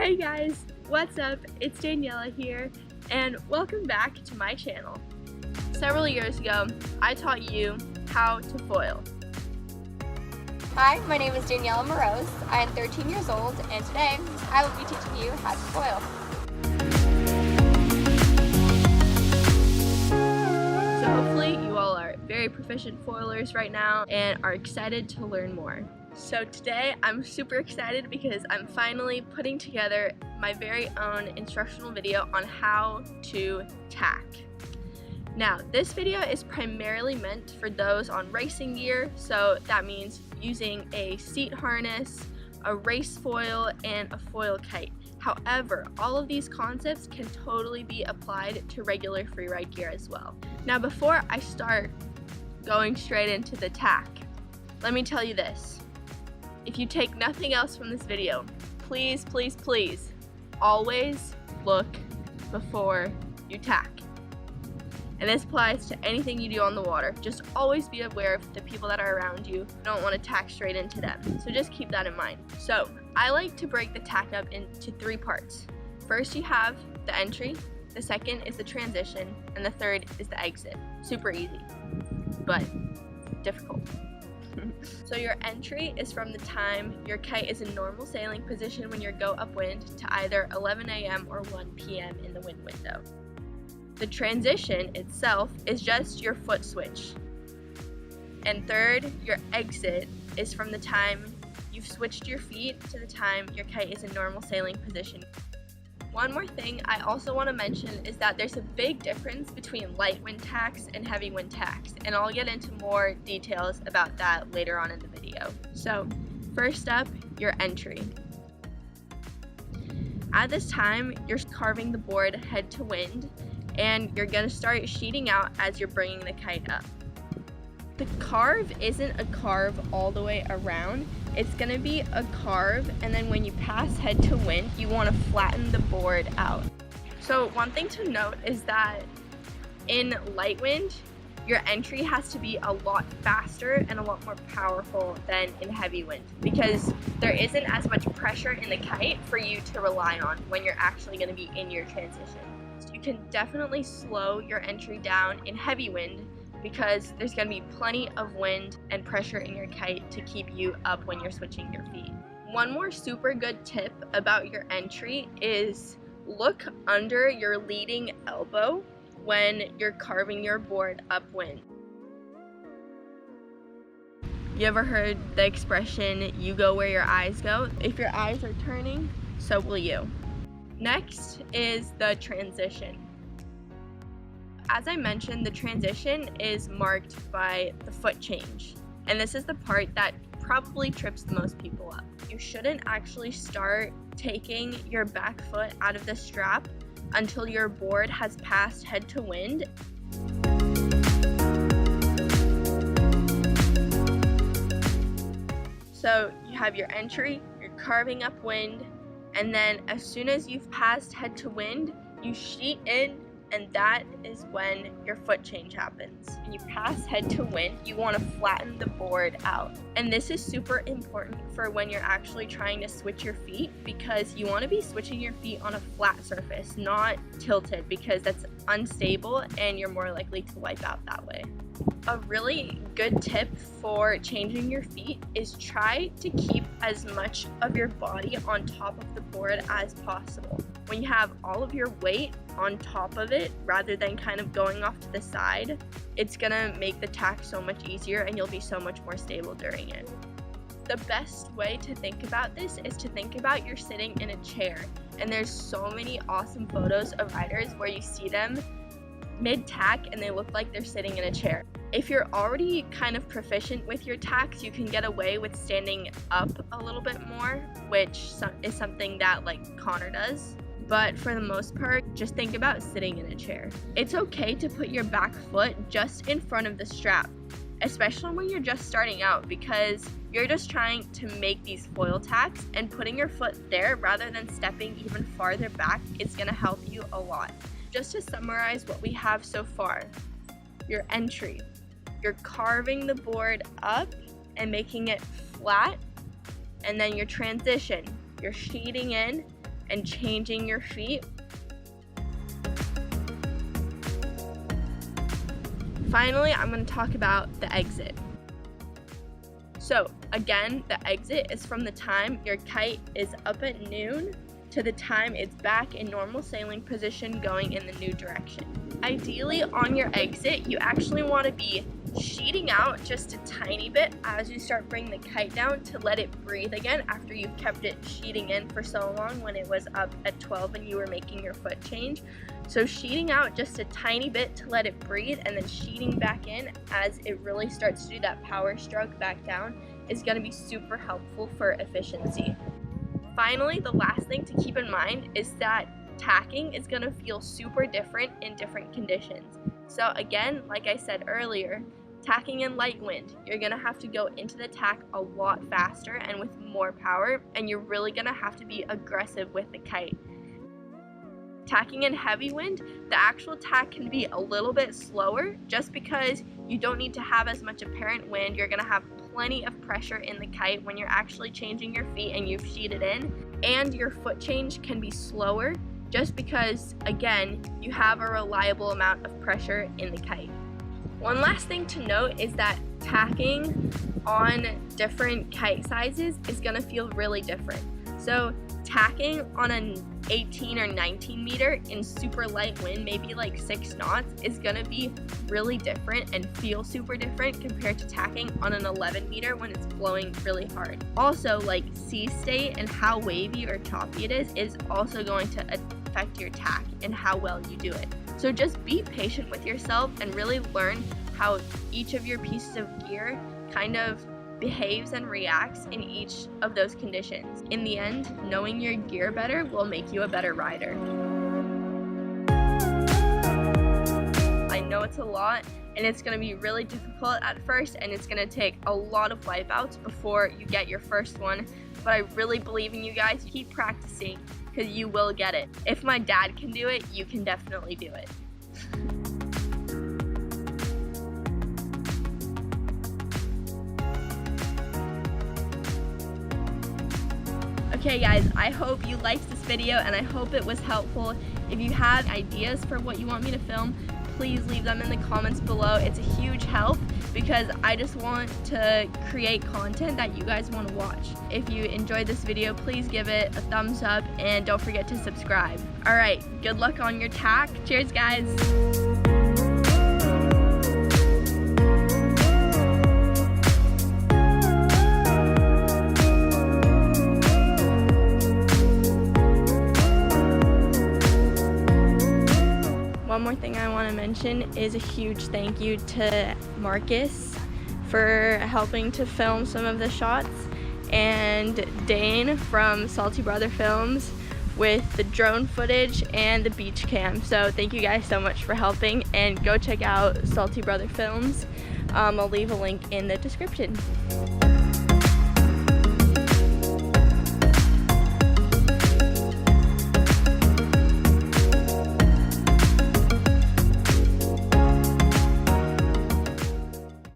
Hey guys, what's up? It's Daniela here, and welcome back to my channel. Several years ago, I taught you how to foil. Hi, my name is Daniela Moroz. I am 13 years old, and today I will be teaching you how to foil. So hopefully you all are very proficient foilers right now and are excited to learn more. So today I'm super excited because I'm finally putting together my very own instructional video on how to tack. Now, this video is primarily meant for those on racing gear, so that means using a seat harness, a race foil, and a foil kite. However, all of these concepts can totally be applied to regular freeride gear as well. Now, before I start going straight into the tack, let me tell you this. If you take nothing else from this video, please, please, please, always look before you tack. And this applies to anything you do on the water. Just always be aware of the people that are around you. You don't want to tack straight into them. So just keep that in mind. So I like to break the tack up into 3 parts. First, you have the entry. The second is the transition. And the third is the exit. Super easy, but difficult. So your entry is from the time your kite is in normal sailing position when you go upwind to either 11 a.m. or 1 p.m. in the wind window. The transition itself is just your foot switch. And third, your exit is from the time you've switched your feet to the time your kite is in normal sailing position. One more thing I also want to mention is that there's a big difference between light wind tacks and heavy wind tacks, and I'll get into more details about that later on in the video. So first up, your entry. At this time, you're carving the board head to wind, and you're going to start sheeting out as you're bringing the kite up. The carve isn't a carve all the way around. It's going to be a carve, and then when you pass head to wind, you want to flatten the board out. So one thing to note is that in light wind, your entry has to be a lot faster and a lot more powerful than in heavy wind, because there isn't as much pressure in the kite for you to rely on when you're actually going to be in your transition. So you can definitely slow your entry down in heavy wind, because there's going to be plenty of wind and pressure in your kite to keep you up when you're switching your feet. One more super good tip about your entry is look under your leading elbow when you're carving your board upwind. You ever heard the expression, you go where your eyes go? If your eyes are turning, so will you. Next is the transition. As I mentioned, the transition is marked by the foot change, and this is the part that probably trips the most people up. You shouldn't actually start taking your back foot out of the strap until your board has passed head to wind. So you have your entry, you're carving upwind, and then as soon as you've passed head to wind, you sheet in, and that is when your foot change happens. When you pass head to wind, you want to flatten the board out. And this is super important for when you're actually trying to switch your feet, because you want to be switching your feet on a flat surface, not tilted, because that's unstable and you're more likely to wipe out that way. A really good tip for changing your feet is try to keep as much of your body on top of the board as possible. When you have all of your weight on top of it rather than kind of going off to the side, it's gonna make the tack so much easier and you'll be so much more stable during it. The best way to think about this is to think about you're sitting in a chair, and there's so many awesome photos of riders where you see them mid-tack and they look like they're sitting in a chair. If you're already kind of proficient with your tacks, you can get away with standing up a little bit more, which is something that like Connor does. But for the most part, just think about sitting in a chair. It's okay to put your back foot just in front of the strap, especially when you're just starting out, because you're just trying to make these foil tacks, and putting your foot there rather than stepping even farther back is gonna help you a lot. Just to summarize what we have so far, your entry, you're carving the board up and making it flat, and then your transition, you're sheeting in, and changing your feet. Finally, I'm going to talk about the exit. So again, the exit is from the time your kite is up at noon to the time it's back in normal sailing position going in the new direction. Ideally, on your exit, you actually want to be sheeting out just a tiny bit as you start bringing the kite down to let it breathe again after you've kept it sheeting in for so long when it was up at 12 and you were making your foot change. So sheeting out just a tiny bit to let it breathe and then sheeting back in as it really starts to do that power stroke back down is going to be super helpful for efficiency. Finally, the last thing to keep in mind is that tacking is going to feel super different in different conditions. So again, like I said earlier, tacking in light wind, you're going to have to go into the tack a lot faster and with more power, and you're really going to have to be aggressive with the kite. Tacking in heavy wind, the actual tack can be a little bit slower just because you don't need to have as much apparent wind. You're going to have plenty of pressure in the kite when you're actually changing your feet and you've sheeted in, and your foot change can be slower just because, again, you have a reliable amount of pressure in the kite. One last thing to note is that tacking on different kite sizes is going to feel really different. So tacking on an 18 or 19 meter in super light wind, maybe like 6 knots, is going to be really different and feel super different compared to tacking on an 11 meter when it's blowing really hard. Also, like sea state and how wavy or choppy it is also going to affect your tack and how well you do it. So just be patient with yourself and really learn how each of your pieces of gear kind of behaves and reacts in each of those conditions. In the end, knowing your gear better will make you a better rider. I know it's a lot and it's going to be really difficult at first, and it's going to take a lot of wipeouts before you get your first one, but I really believe in you guys. Keep practicing because you will get it. If my dad can do it, you can definitely do it. Okay guys, I hope you liked this video and I hope it was helpful. If you have ideas for what you want me to film, please leave them in the comments below. It's a huge help because I just want to create content that you guys want to watch. If you enjoyed this video, please give it a thumbs up and don't forget to subscribe. Alright, good luck on your tack. Cheers guys! One more thing I want to mention is a huge thank you to Marcus for helping to film some of the shots, and Dane from Salty Brother Films with the drone footage and the beach cam. So thank you guys so much for helping, and go check out Salty Brother Films. I'll leave a link in the description.